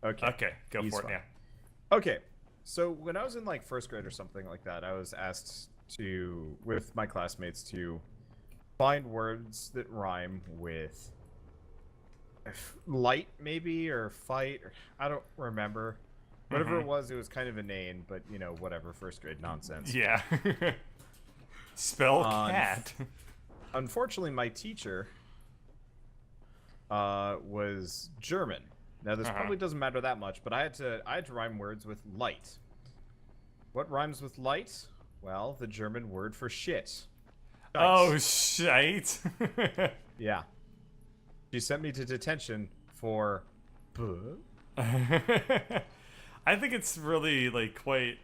Okay. Okay, go He's for it fine. now. Okay. So when I was in like first grade or something like that, I was asked to, with my classmates, to find words that rhyme with light, maybe, or fight. Or, I don't remember. Whatever Mm-hmm. it was kind of inane, but whatever. First grade nonsense. Yeah. Spell Uh, cat. Unfortunately, my teacher was German. Now this Uh-huh. probably doesn't matter that much, but I had to rhyme words with light. What rhymes with light? Well, the German word for shit. Oh, Dice. shite. Yeah. She sent me to detention for buh? I think it's really like quite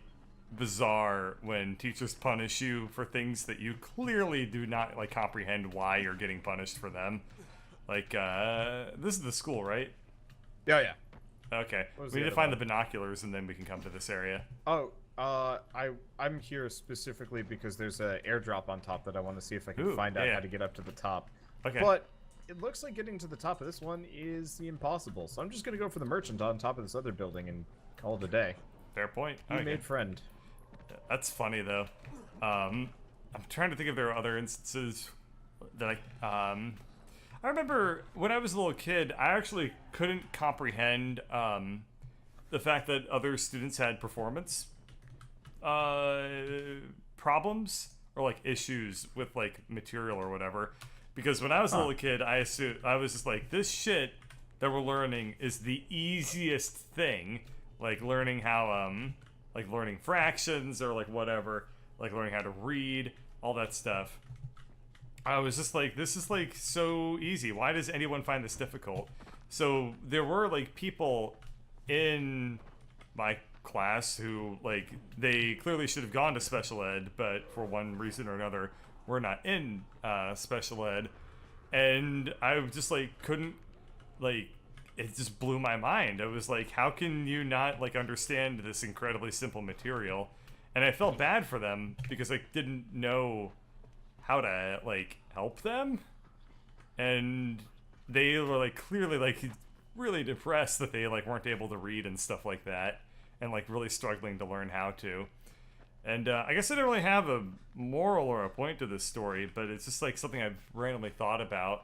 bizarre when teachers punish you for things that you clearly do not like comprehend why you're getting punished for them. Like this is the school, right? Yeah, yeah. Okay. What was We the need to other find the one? binoculars and then we can come to this area. Oh, I'm here specifically because there's a airdrop on top that I want to see if I can Ooh, find yeah, out yeah. how to get up to the top. Okay. But it looks like getting to the top of this one is the impossible. So I'm just gonna go for the merchant on top of this other building and call it a day. Fair point. You Okay. made friend. That's funny though. I'm trying to think if there are other instances that I remember when I was a little kid, I actually couldn't comprehend the fact that other students had performance uh, problems or like issues with like material or whatever. Because when I was a Huh. little kid, I was just like, this shit that we're learning is the easiest thing. Like learning how like learning fractions or like whatever, like learning how to read, all that stuff. I was just like, this is like so easy. Why does anyone find this difficult? So there were like people in my class who like they clearly should have gone to special ed, but for one reason or another, were not in special ed, and I just like couldn't like. It just blew my mind. I was like, how can you not like understand this incredibly simple material? And I felt bad for them because I didn't know how to like help them, and they were like clearly like really depressed that they like weren't able to read and stuff like that, and like really struggling to learn how to. And I guess I don't really have a moral or a point to this story, but it's just like something I've randomly thought about.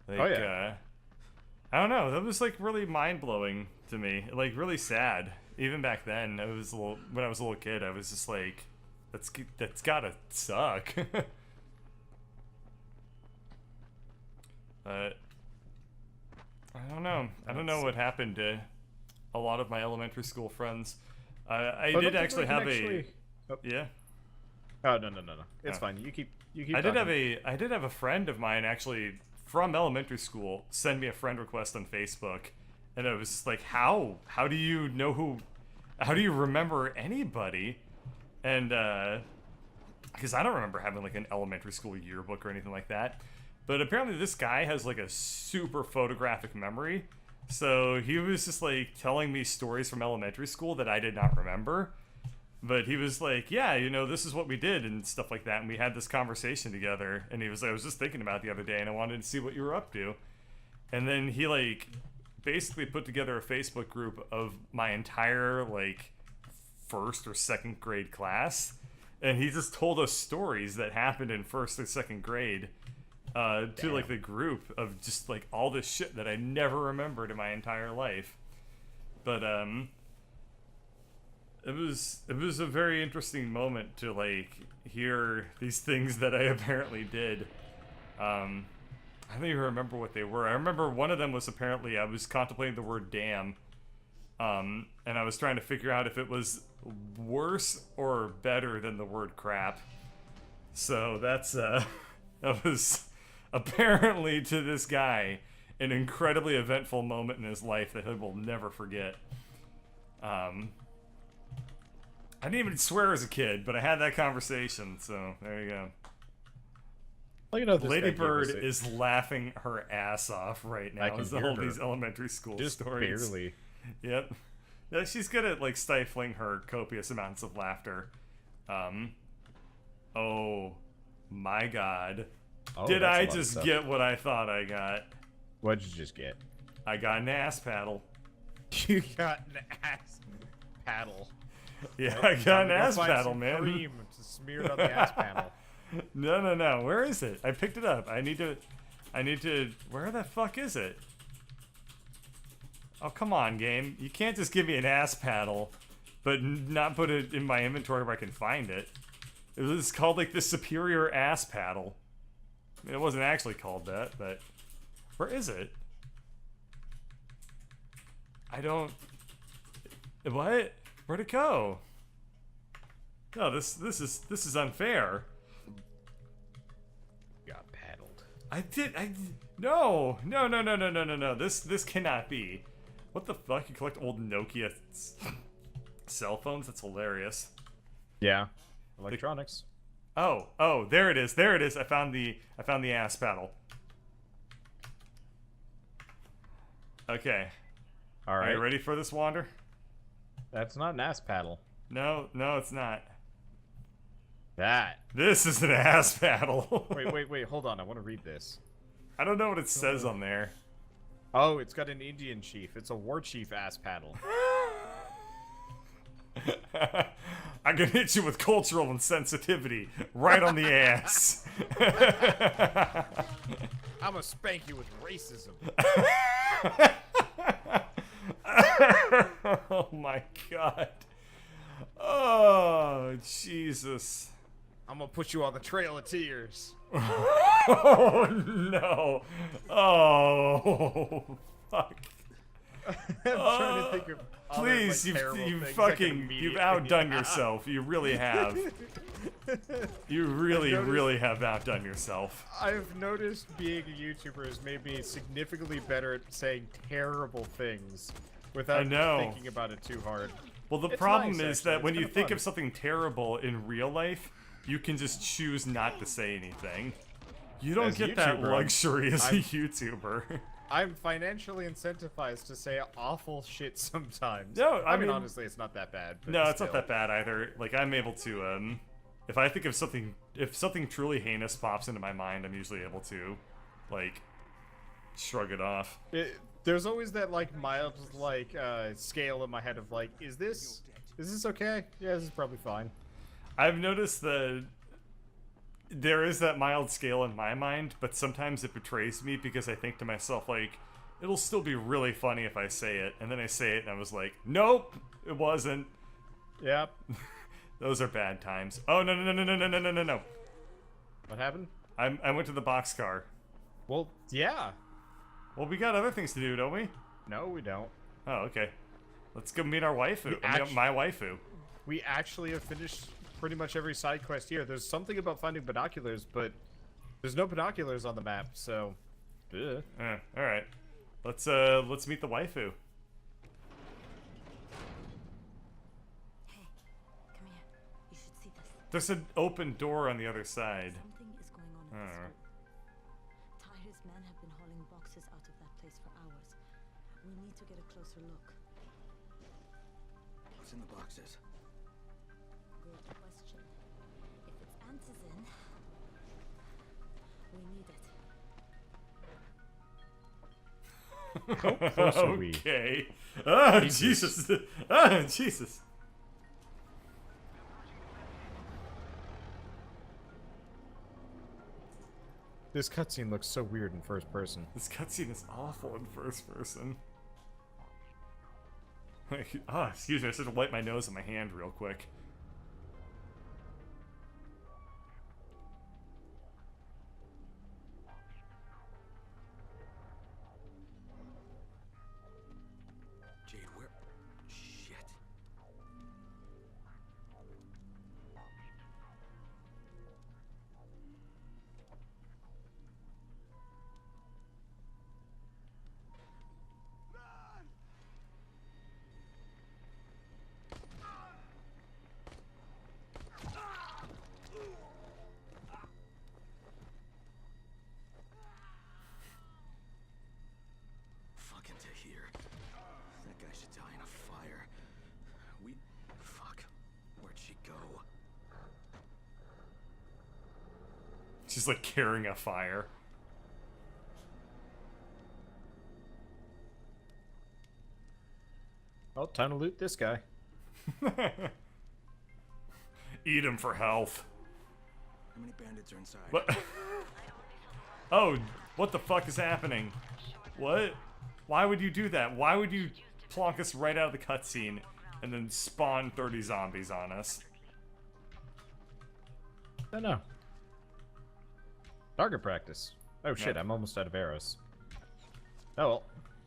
Oh Like, yeah. I don't know, that was like really mind blowing to me, like really sad. Even back then, when I was a little kid, I was just like, that's gotta suck. But I don't know. I don't know what happened to a lot of my elementary school friends. I Oh, I did don't think actually we can have actually... a Oh. yeah. Oh, no. It's Oh. fine. You keep I did have talking. I did have a friend of mine actually from elementary school send me a friend request on Facebook, and I was just like, how do you know who? How do you remember anybody? And because I don't remember having like an elementary school yearbook or anything like that. But apparently this guy has like a super photographic memory. So he was just like telling me stories from elementary school that I did not remember. But he was like, yeah, this is what we did and stuff like that. And we had this conversation together. And he was like, I was just thinking about it the other day and I wanted to see what you were up to. And then he like basically put together a Facebook group of my entire like first or second grade class. And he just told us stories that happened in first or second grade to like Damn. the group of just like all this shit that I never remembered in my entire life. But it was a very interesting moment to like hear these things that I apparently did. I don't even remember what they were. I remember one of them was apparently I was contemplating the word damn, and I was trying to figure out if it was worse or better than the word crap. So that's that was apparently to this guy an incredibly eventful moment in his life that he will never forget. I didn't even swear as a kid, but I had that conversation, so there you go. Look at how this Lady guy gave us Bird is laughing her ass off right I now can as hear all her. these elementary school Just stories. barely. Yep. Yeah, she's good at like stifling her copious amounts of laughter. Oh my god. Oh, Did that's a I lot of just stuff. get what I thought I got? What'd you just get? I got an ass paddle. You got an ass paddle. Yeah, I got an ass Find paddle, some man. Cream to smear it on the ass paddle. No. Where is it? I picked it up. I need to. Where the fuck is it? Oh, come on, game. You can't just give me an ass paddle, but not put it in my inventory where I can find it. It was called, like, the superior ass paddle. I mean, it wasn't actually called that, but... Where is it? I don't... What? Where'd it go? No, this is unfair. Got paddled. No. This cannot be. What the fuck? You collect old Nokia cell phones? That's hilarious. Yeah. Electronics. Oh, there it is. I found the ass paddle. Okay. All right. Are you ready for this, Wander? That's not an ass paddle. No, it's not. That. This is an ass paddle. Wait. Hold on. I want to read this. I don't know what it says on there. Oh, it's got an Indian chief. It's a war chief ass paddle. I'm gonna hit you with cultural insensitivity right on the ass. I'm gonna spank you with racism. Oh my god. Oh, Jesus. I'm gonna put you on the Trail of Tears. Oh no. Oh, fuck. I'm trying to think of other, please, like, terrible you've things fucking, you've outdone yourself. You really have. You really have outdone yourself. I've noticed being a YouTuber has made me significantly better at saying terrible things without thinking about it too hard. Well, the problem is that when you think of something terrible in real life, you can just choose not to say anything. You don't get that luxury as a YouTuber. I'm financially incentivized to say awful shit sometimes. No, I mean honestly, it's not that bad. But no, it's not that bad either. Like, I'm able to, if I think of something, if something truly heinous pops into my mind, I'm usually able to, like, shrug it off. There's always that, like, mild, like, scale in my head of, like, is this okay? Yeah, this is probably fine. I've noticed that there is that mild scale in my mind, but sometimes it betrays me because I think to myself, like, it'll still be really funny if I say it, and then I say it and I was like, nope, it wasn't. Yep. Those are bad times. Oh, no. What happened? I went to the boxcar. Well, yeah. Well, we got other things to do, don't we? No, we don't. Oh, okay. Let's go meet our waifu. My waifu. We actually have finished pretty much every side quest here. There's something about finding binoculars, but there's no binoculars on the map, so... Alright. Let's meet the waifu. Hey, come here. You should see this. There's an open door on the other side. Something is going on in this group. Tahir's men have been hauling boxes out of that place for hours. We need to get a closer look. What's in the boxes? Good question. If it's antizin, we need it. How close are we? Okay. Oh, Jesus. Oh, Jesus. This cutscene looks so weird in first person. This cutscene is awful in first person. Excuse me, I just had to wipe my nose and my hand real quick. Jade, where? Shit. Fucking Tahir. That guy should die in a fire. Fuck. Where'd she go? She's like carrying a fire. Well, time to loot this guy. Eat him for health. How many bandits are inside? What? Oh, what the fuck is happening? What? Why would you do that? Why would you plonk us right out of the cutscene and then spawn 30 zombies on us? I don't know. Target practice. Oh shit, I'm almost out of arrows. Oh well.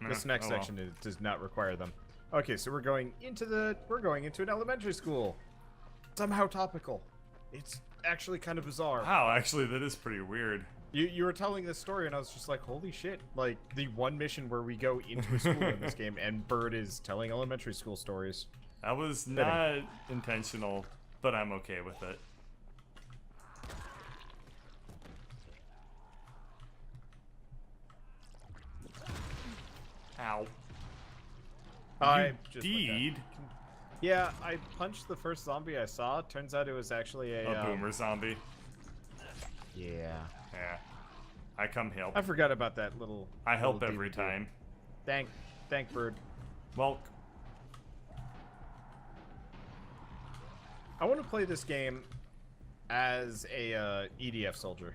This next section does not require them. Okay, so we're going into an elementary school. Somehow topical. It's actually kind of bizarre. Wow, actually that is pretty weird. You were telling this story and I was just like, holy shit. Like the one mission where we go into a school in this game and Bird is telling elementary school stories. That was not intentional, but I'm okay with it. Ow. Indeed. Yeah, I punched the first zombie I saw. Turns out it was actually A boomer zombie. Yeah. Yeah. I come help. I forgot about that little. I help little every DVD. time. Thank Bird. Well, I want to play this game as a EDF soldier.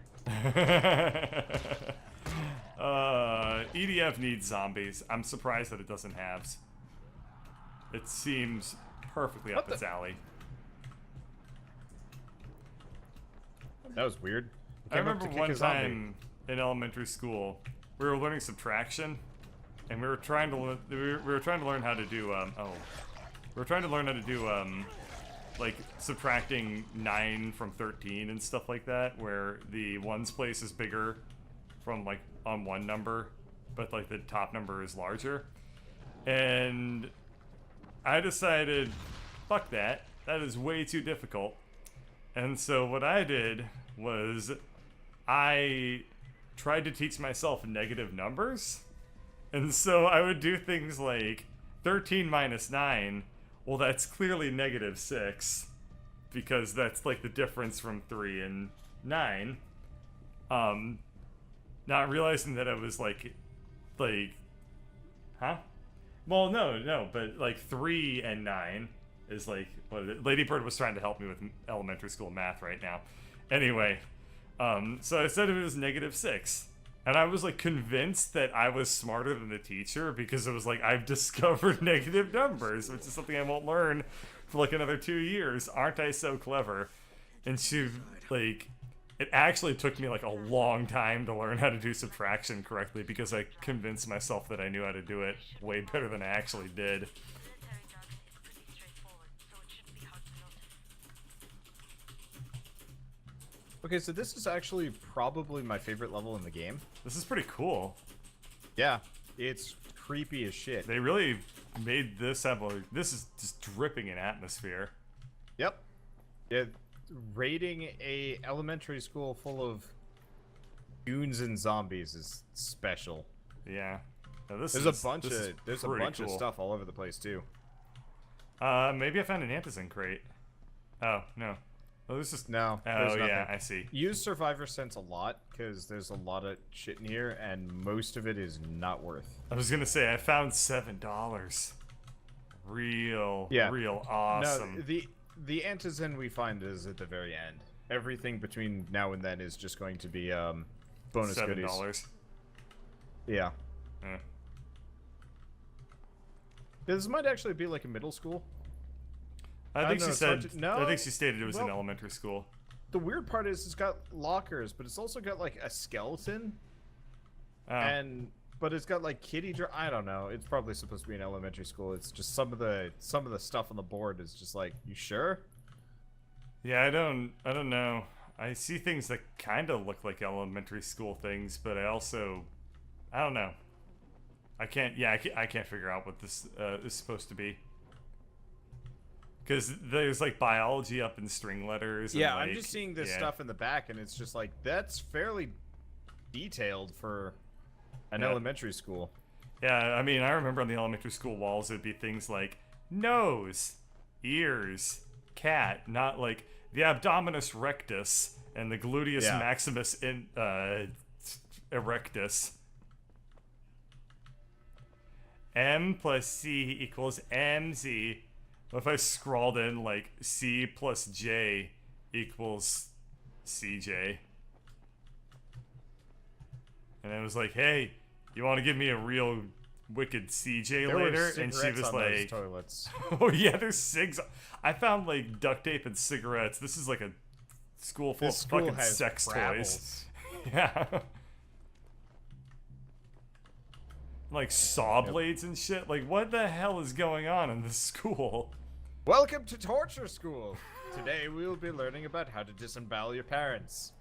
EDF needs zombies. I'm surprised that it doesn't have. It seems perfectly up its alley. That was weird. I remember one time in elementary school, we were learning subtraction, and we were trying to learn how to do like subtracting 9 from 13 and stuff like that, where the ones place is bigger from like on one number, but like the top number is larger. And I decided, fuck that. That is way too difficult. And so what I did was I tried to teach myself negative numbers. And so I would do things like 13 minus 9. Well, that's clearly negative 6, because that's like the difference from 3 and 9. Not realizing that I was like, huh? Well, no, but like 3 and 9 is like what Lady Bird was trying to help me with elementary school math right now. Anyway, so I said it was negative 6. And I was like convinced that I was smarter than the teacher, because it was like, I've discovered negative numbers, which is something I won't learn for like another 2 years. Aren't I so clever? And she, like, it actually took me like a long time to learn how to do subtraction correctly, because I convinced myself that I knew how to do it way better than I actually did. Okay, so this is actually probably my favorite level in the game. This is pretty cool. Yeah, it's creepy as shit. They really made this have a, this is just dripping in atmosphere. Yep. Yeah, raiding a elementary school full of goons and zombies is special. Yeah. Now There's a bunch of stuff all over the place too. Maybe I found an antizin crate. Oh no. Oh, this is no. Oh yeah, I see. Use Survivor Sense a lot, because there's a lot of shit in here, and most of it is not worth. I was gonna say I found $7. Real awesome. No, the antizin we find is at the very end. Everything between now and then is just going to be bonus goodies. $7. Yeah. This might actually be like a middle school. I think she said. No. I think she stated it was an elementary school. The weird part is it's got lockers, but it's also got like a skeleton, but it's got like I don't know. It's probably supposed to be an elementary school. It's just some of the stuff on the board is just like, you sure? Yeah, I don't know. I see things that kind of look like elementary school things, but I don't know. I can't figure out what this is supposed to be. Because there's like biology up in string letters. Yeah, and, like, I'm just seeing this stuff in the back, and it's just like, that's fairly detailed for an elementary school. Yeah, I mean, I remember on the elementary school walls, it'd be things like nose, ears, cat, not like the abdominus rectus and the gluteus maximus erectus. M plus C equals MZ. What if I scrawled in like C plus J equals CJ? And it was like, hey, you want to give me a real wicked CJ There later? were And she cigarettes was on those like, toilets. oh yeah, there's cigs. I found like duct tape and cigarettes. This is like a school full This of school fucking has sex toys. Bravels. Yeah. Like saw blades and shit. Like, what the hell is going on in this school? Welcome to torture school. Today we will be learning about how to disembowel your parents.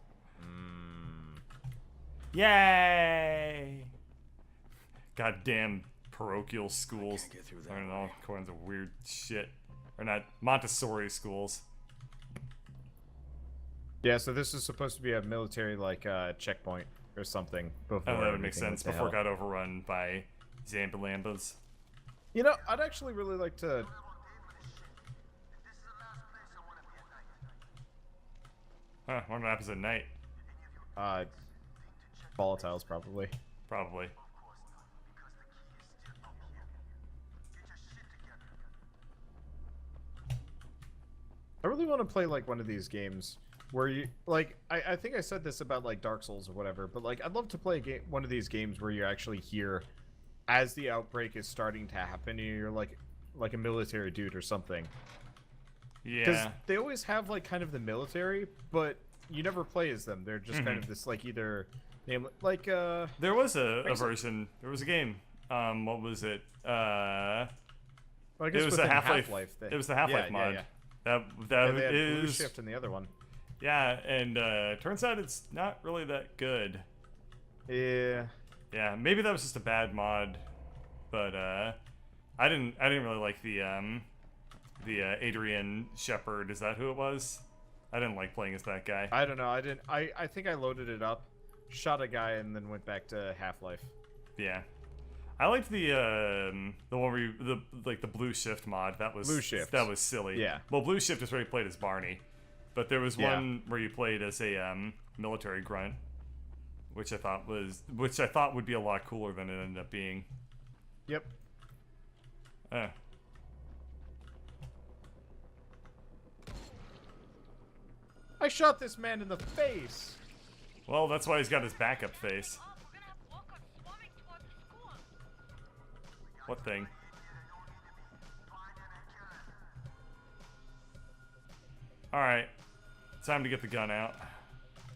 Yay! Goddamn parochial schools. Can't get through that Learning all kinds of weird shit. Or not, Montessori schools. Yeah, so this is supposed to be a military like checkpoint or something before. Oh, that would make everything sense. went to Before it hell. got overrun by Zambalambas. You know, I'd actually really like to. Huh, what happens at night? Volatiles probably. Probably. I really want to play like one of these games where you like. I think I said this about like Dark Souls or whatever, but like I'd love to play a game, one of these games where you actually hear as the outbreak is starting to happen, and you're like a military dude or something. Because Yeah. they always have like kind of the military, but you never play as them. They're just kind of this like either name like There was a Brings it- version. There was a game. What was it? well, I guess It was the within Half-Life. Half-Life It was the Half-Life mod. Yeah. That Yeah, they had Blue is Shift in the other one. yeah, and turns out it's not really that good. Yeah. Yeah, maybe that was just a bad mod, but I didn't really like the Adrian Shepard. Is that who it was? I didn't like playing as that guy. I don't know. I didn't. I think I loaded it up, shot a guy, and then went back to Half-Life. Yeah, I liked the one where you, the Blue Shift mod. That was Blue Shift. That was silly. Yeah. Well, Blue Shift is where you played as Barney, but there was Yeah. one where you played as a military grunt, which I thought would be a lot cooler than it ended up being. Yep. I shot this man in the face. Well, that's why he's got his backup face. What thing? Alright. Time to get the gun out.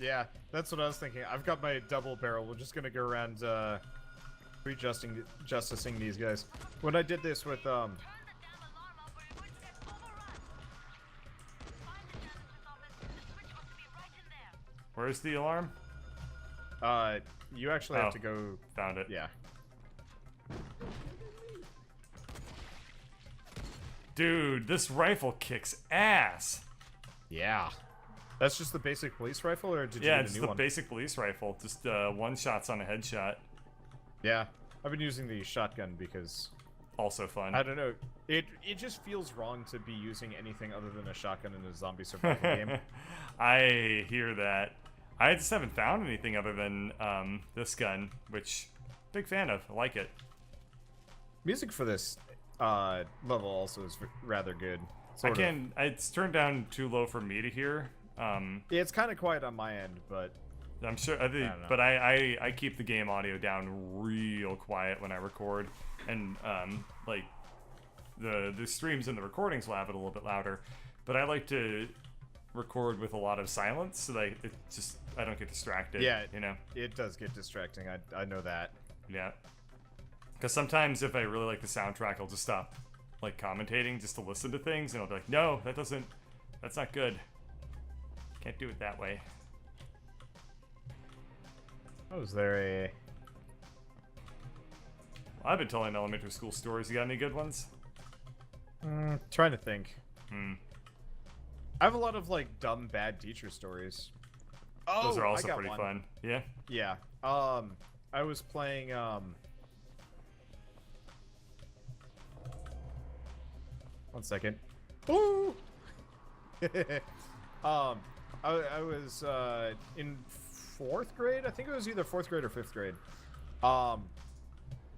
Yeah, that's what I was thinking. I've got my double barrel. We're just gonna go around justicing these guys. When I did this with Where's the alarm? you actually Oh. have to go. Found it. Yeah. Dude, this rifle kicks ass. Yeah. That's just the basic police rifle, or did you Yeah, get a it's new the one? basic police rifle. Just one shots on a headshot. Yeah, I've been using the shotgun because Also fun. I don't know. It just feels wrong to be using anything other than a shotgun in a zombie survival game. I hear that. I just haven't found anything other than this gun, which big fan of. I like it. Music for this level also is rather good. Sort of. It's turned down too low for me to hear. Yeah, it's kind of quiet on my end, but I'm sure. don't know. But I keep the game audio down real quiet when I record, and like the streams and the recordings will have it a little bit louder. But I like to record with a lot of silence so that I don't get distracted. yeah, you know. it does get distracting. I know that. Yeah. Because sometimes if I really like the soundtrack, I'll just stop like commentating just to listen to things, and I'll be like, no, that's not good. Can't do it that way. Oh, is there a? Well, I've been telling elementary school stories. You got any good ones? Trying to think. Hmm. I have a lot of like dumb bad teacher stories. Oh, Those are I also got pretty one. fun. Yeah. Yeah. I was playing One second. Ooh. I was in 4th grade. I think it was either 4th grade or 5th grade.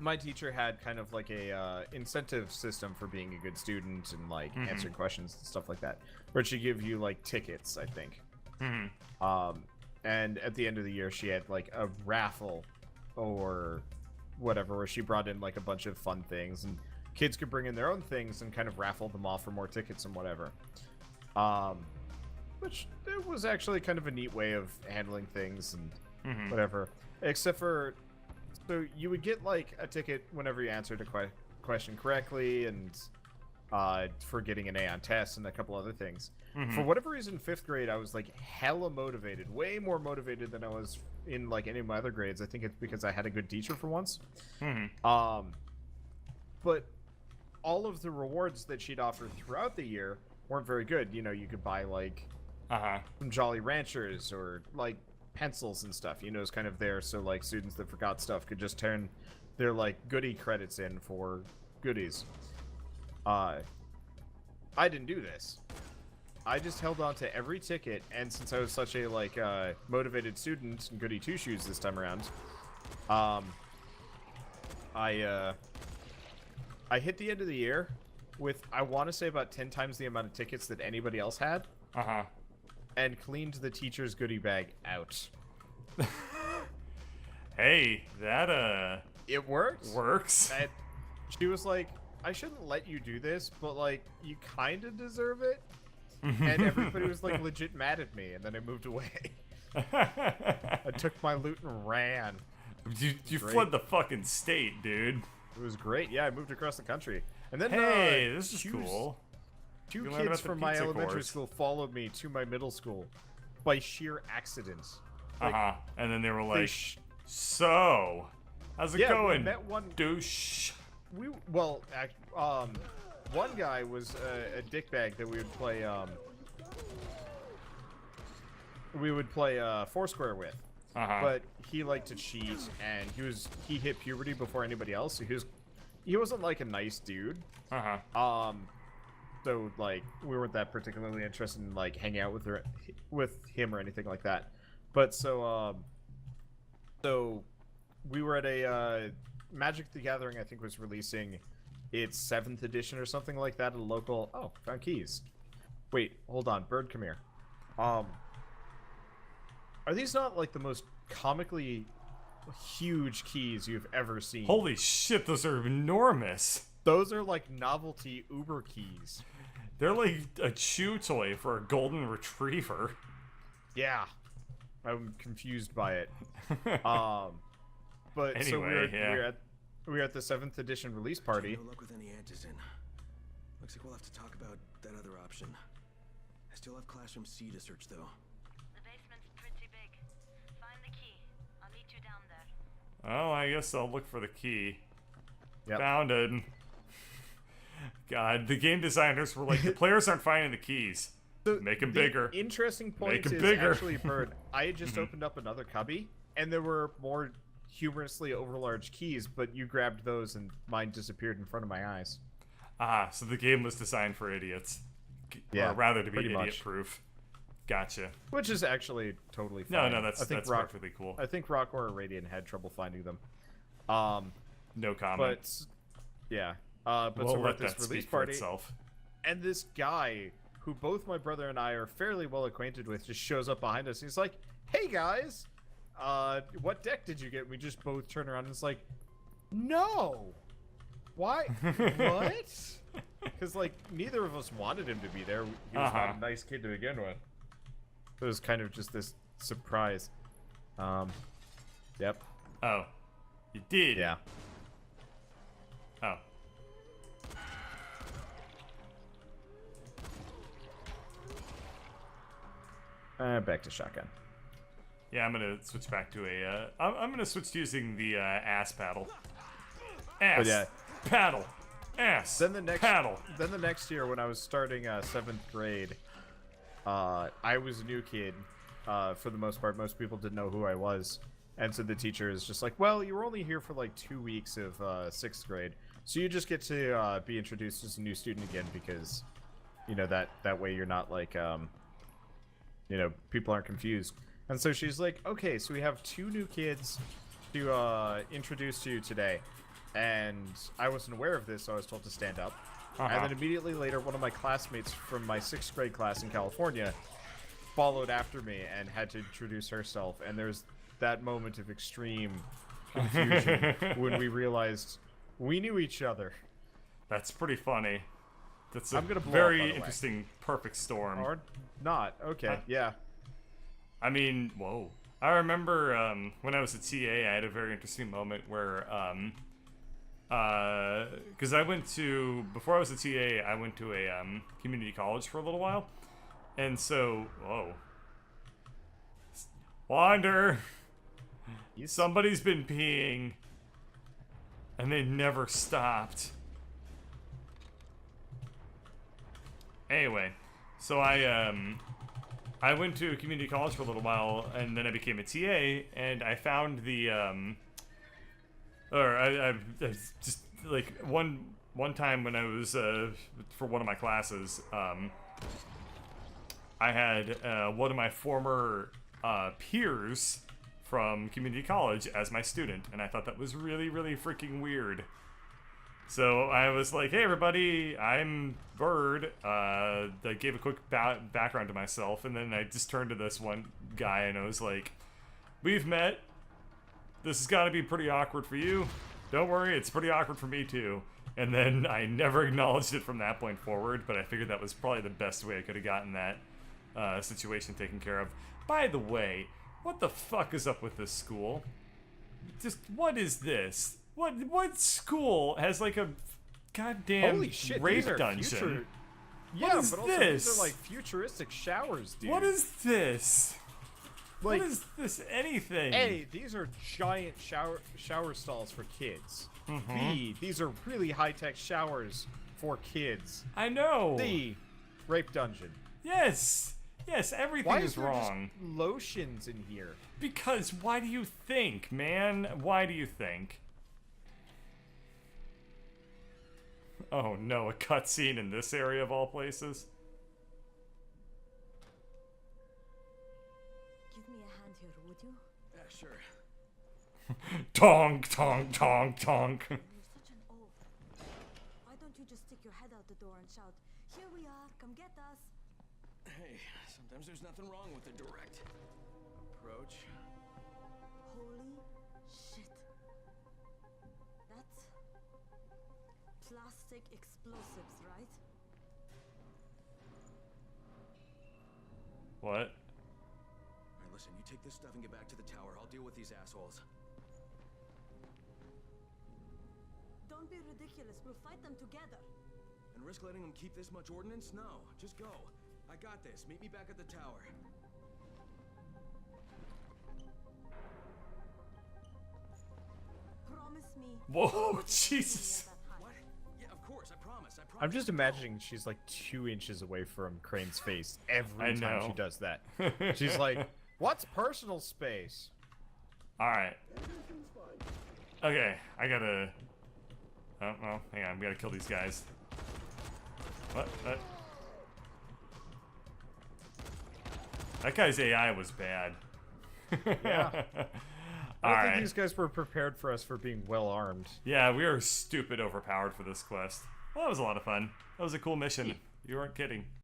my teacher had kind of like a incentive system for being a good student and like answering questions and stuff like that, where she'd give you like tickets, I think. And at the end of the year, she had like a raffle or whatever, where she brought in like a bunch of fun things, and kids could bring in their own things and kind of raffle them off for more tickets and whatever. Which it was actually kind of a neat way of handling things and whatever. Except for, so you would get like a ticket whenever you answered a question correctly, and for getting an A on tests and a couple other things. For whatever reason, 5th grade, I was like hella motivated, way more motivated than I was in like any of my other grades. I think it's because I had a good teacher for once. But all of the rewards that she'd offer throughout the year weren't very good. You know, you could buy like some Jolly Ranchers or like pencils and stuff. You know, it's kind of there so like students that forgot stuff could just turn their like goodie credits in for goodies. I didn't do this. I just held on to every ticket, and since I was such a like motivated student and goody two shoes this time around, I hit the end of the year with, I want to say, about 10 times the amount of tickets that anybody else had, and cleaned the teacher's goodie bag out. Hey, that it works. And she was like, I shouldn't let you do this, but like you kind of deserve it. And everybody was like legit mad at me, and then I moved away. I took my loot and ran. You fled the fucking state, dude. It was great. Yeah, I moved across the country. And then hey, this is cool. Two kids from my elementary school followed me to my middle school by sheer accident. Like, and then they were like, so, how's it going, we met one douche? One guy was a dickbag that we would play Foursquare with. But he liked to cheat, and he hit puberty before anybody else. So he wasn't like a nice dude. So like we weren't that particularly interested in like hanging out with him or anything like that. But so we were at a Magic the Gathering, I think, was releasing its 7th edition or something like that at a local. Oh, found keys. Wait, hold on, Bird, come here. Are these not like the most comically huge keys you've ever seen? Holy shit, those are enormous. Those are like novelty Uber keys. They're like a chew toy for a golden retriever. Yeah, I'm confused by it. But anyway, so we were at the 7th edition release party. No luck with any antizen. Looks like we'll have to talk about that other option. I still have Classroom C to search, though. The basement's pretty big. Find the key. I'll meet you down there. Oh, I guess I'll look for the key. Yep. Found it. God, the game designers were like, the players aren't finding the keys. Make them bigger. Interesting point is bigger. Actually, Bird, I had just opened up another cubby, and there were more humorously overlarge keys, but you grabbed those and mine disappeared in front of my eyes. So the game was designed for idiots. Yeah, or rather to be pretty much. idiot-proof. Gotcha. Which is actually totally fine. No, that's perfectly cool. I think Rock or Radiant had trouble finding them. No comment. But yeah. But we'll so we're let at this that release speak for party, itself. and this guy, who both my brother and I are fairly well acquainted with, just shows up behind us. And he's like, "Hey guys, what deck did you get?" We just both turn around and it's like, "No, why? What?" Because like neither of us wanted him to be there. He was not a nice kid to begin with. It was kind of just this surprise. Yep. Oh, you did. Yeah. Oh. Back to shotgun. Yeah, I'm gonna switch back to a. I'm gonna switch to using the ass paddle. Ass. Yeah. Paddle. Ass. Then the next paddle. Then the next year, when I was starting 7th grade, I was a new kid. For the most part, most people didn't know who I was, and so the teacher is just like, "Well, you were only here for like 2 weeks of 6th grade, so you just get to be introduced as a new student again because, you know, that way you're not like you know, people aren't confused." And so she's like, "Okay, so we have 2 new kids to introduce to you today. and I wasn't aware of this, so I was told to stand up. Uh-huh. And then immediately later, one of my classmates from my 6th grade class in California followed after me and had to introduce herself, and there's that moment of extreme confusion when we realized we knew each other. That's pretty funny. That's a I'm gonna blow up, very by the way. interesting perfect storm. Or not. Okay, yeah. I mean, whoa. I remember when I was a TA, I had a very interesting moment where, because I went to, before I was a TA, I went to a community college for a little while. And so, whoa. Wander! Somebody's been peeing, and they never stopped. Anyway, so I went to community college for a little while, and then I became a TA, and I found the, I just, like, one time when I was, for one of my classes, I had, one of my former, peers from community college as my student, and I thought that was really, really freaking weird. So I was like, hey everybody, I'm Bird. I gave a quick background to myself, and then I just turned to this one guy and I was like, we've met. This has got to be pretty awkward for you. Don't worry, it's pretty awkward for me too. And then I never acknowledged it from that point forward, but I figured that was probably the best way I could have gotten that situation taken care of. By the way, what the fuck is up with this school? Just, what is this? What school has like a goddamn Holy shit, rape these are dungeon? future... Yeah, What is but also this? these are like futuristic showers, dude. What is this? like, What is this anything? A, these are giant shower stalls for kids. B, these are really high-tech showers for kids. I know. C, rape dungeon. Yes. Yes, everything Why is is there wrong. just lotions in here? Because why do you think, man? Why do you think? Oh no, a cutscene in this area of all places? Give me a hand here, would you? Yeah, sure. Tonk, tonk, tonk, tonk. You're such an oaf. Why don't you just stick your head out the door and shout, here we are, come get us. Hey, sometimes there's nothing wrong with a direct approach. Holy shit. That's plastic explosives, right? What? Alright, listen, you take this stuff and get back to the tower. I'll deal with these assholes. Don't be ridiculous, we'll fight them together. And risk letting them keep this much ordnance? No, just go. I got this. Meet me back at the tower. Promise me. Whoa, Jesus. What? Yeah, of course. I promise. I promise. I'm just imagining she's like 2 inches away from Crane's face every I time know. she does that. She's like, what's personal space? Alright. Okay, I gotta... Oh, well, hang on, we gotta kill these guys. What? That guy's AI was bad. Yeah. I don't Alright. think these guys were prepared for us for being well armed. Yeah, we are stupid overpowered for this quest. Well, that was a lot of fun. That was a cool mission. You weren't kidding.